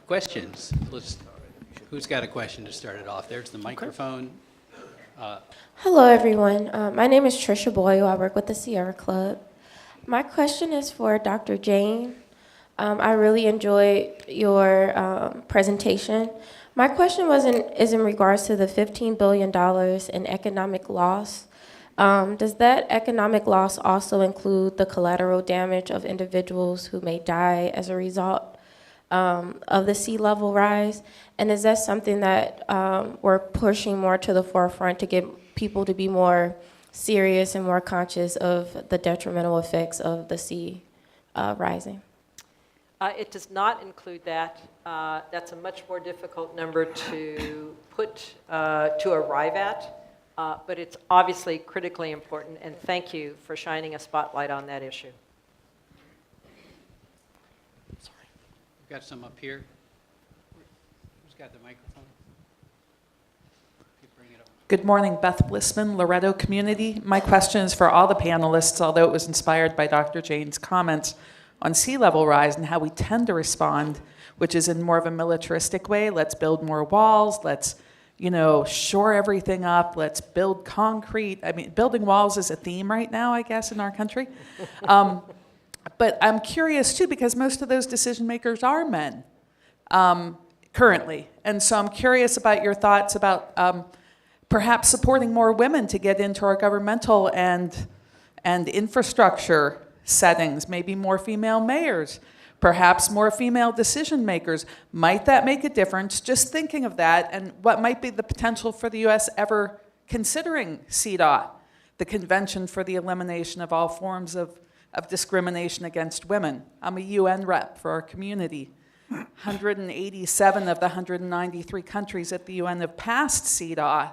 questions? Who's got a question to start it off? There's the microphone. Hello, everyone. My name is Trisha Boyle. I work with the Sierra Club. My question is for Dr. Jane. I really enjoyed your presentation. My question is in regards to the $15 billion in economic loss. Does that economic loss also include the collateral damage of individuals who may die as a result of the sea level rise? And is that something that we're pushing more to the forefront to get people to be more serious and more conscious of the detrimental effects of the sea rising? It does not include that. That's a much more difficult number to arrive at, but it's obviously critically important, and thank you for shining a spotlight on that issue. Sorry. We've got some up here. Who's got the microphone? Bring it up. Good morning, Beth Blissman, Loretto Community. My question is for all the panelists, although it was inspired by Dr. Jane's comments on sea level rise and how we tend to respond, which is in more of a militaristic way. Let's build more walls. Let's, shore everything up. Let's build concrete. I mean, building walls is a theme right now, I guess, in our country. But I'm curious, too, because most of those decision makers are men currently. And so I'm curious about your thoughts about perhaps supporting more women to get into our governmental and infrastructure settings, maybe more female mayors, perhaps more female decision makers. Might that make a difference? Just thinking of that and what might be the potential for the U.S. ever considering CEDAW, the Convention for the Elimination of All Forms of Discrimination Against Women. I'm a UN rep for our community. 187 of the 193 countries at the UN have passed CEDAW.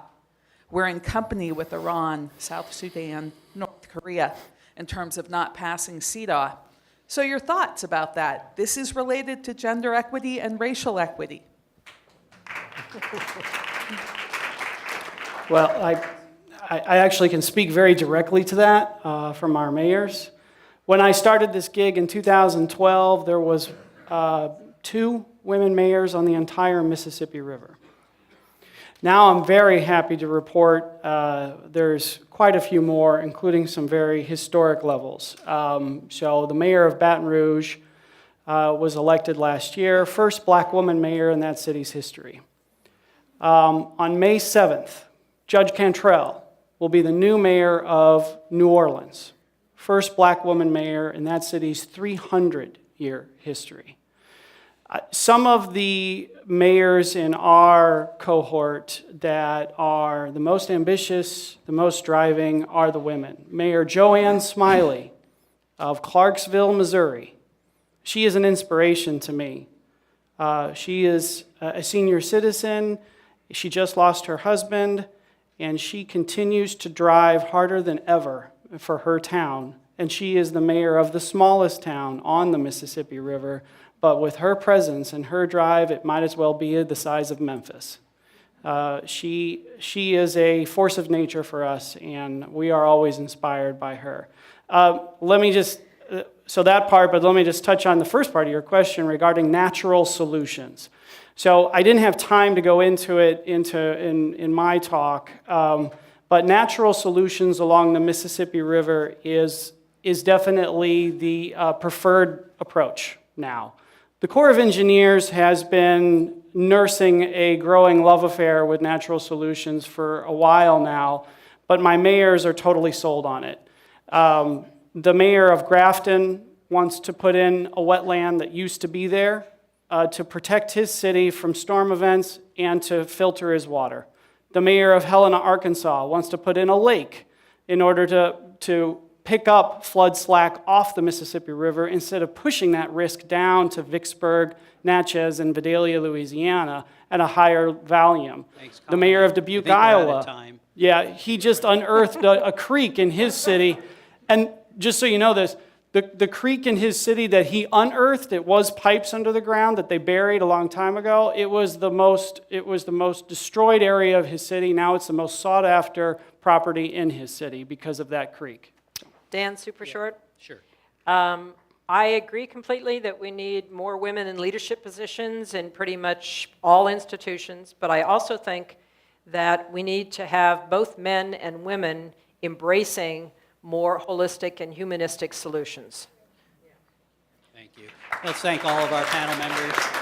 We're in company with Iran, South Sudan, North Korea, in terms of not passing CEDAW. So your thoughts about that? This is related to gender equity and racial equity. Well, I actually can speak very directly to that from our mayors. When I started this gig in 2012, there was 2 women mayors on the entire Mississippi River. Now I'm very happy to report there's quite a few more, including some very historic levels. So the mayor of Baton Rouge was elected last year, first black woman mayor in that city's history. On May 7th, Judge Cantrell will be the new mayor of New Orleans, first black woman mayor in that city's 300-year history. Some of the mayors in our cohort that are the most ambitious, the most driving, are the women. Mayor Joanne Smiley of Clarksville, Missouri. She is an inspiration to me. She is a senior citizen. She just lost her husband, and she continues to drive harder than ever for her town. And she is the mayor of the smallest town on the Mississippi River. But with her presence and her drive, it might as well be the size of Memphis. She is a force of nature for us, and we are always inspired by her. Let me just touch on the first part of your question regarding natural solutions. So I didn't have time to go into it in my talk, but natural solutions along the Mississippi River is definitely the preferred approach now. The Corps of Engineers has been nursing a growing love affair with natural solutions for a while now, but my mayors are totally sold on it. The mayor of Grafton wants to put in a wetland that used to be there to protect his city from storm events and to filter his water. The mayor of Helena, Arkansas wants to put in a lake in order to pick up flood slack off the Mississippi River instead of pushing that risk down to Vicksburg, Natchez, and Vidalia, Louisiana at a higher volume. Thanks, the mayor of Dubuque, Iowa, he just unearthed a creek in his city. And just so you know this, the creek in his city that he unearthed, it was pipes under the ground that they buried a long time ago. It was the most destroyed area of his city. Now it's the most sought after property in his city because of that creek. Dan, super short. Sure. I agree completely that we need more women in leadership positions in pretty much all institutions, but I also think that we need to have both men and women embracing more holistic and humanistic solutions. Thank you. Let's thank all of our panel members.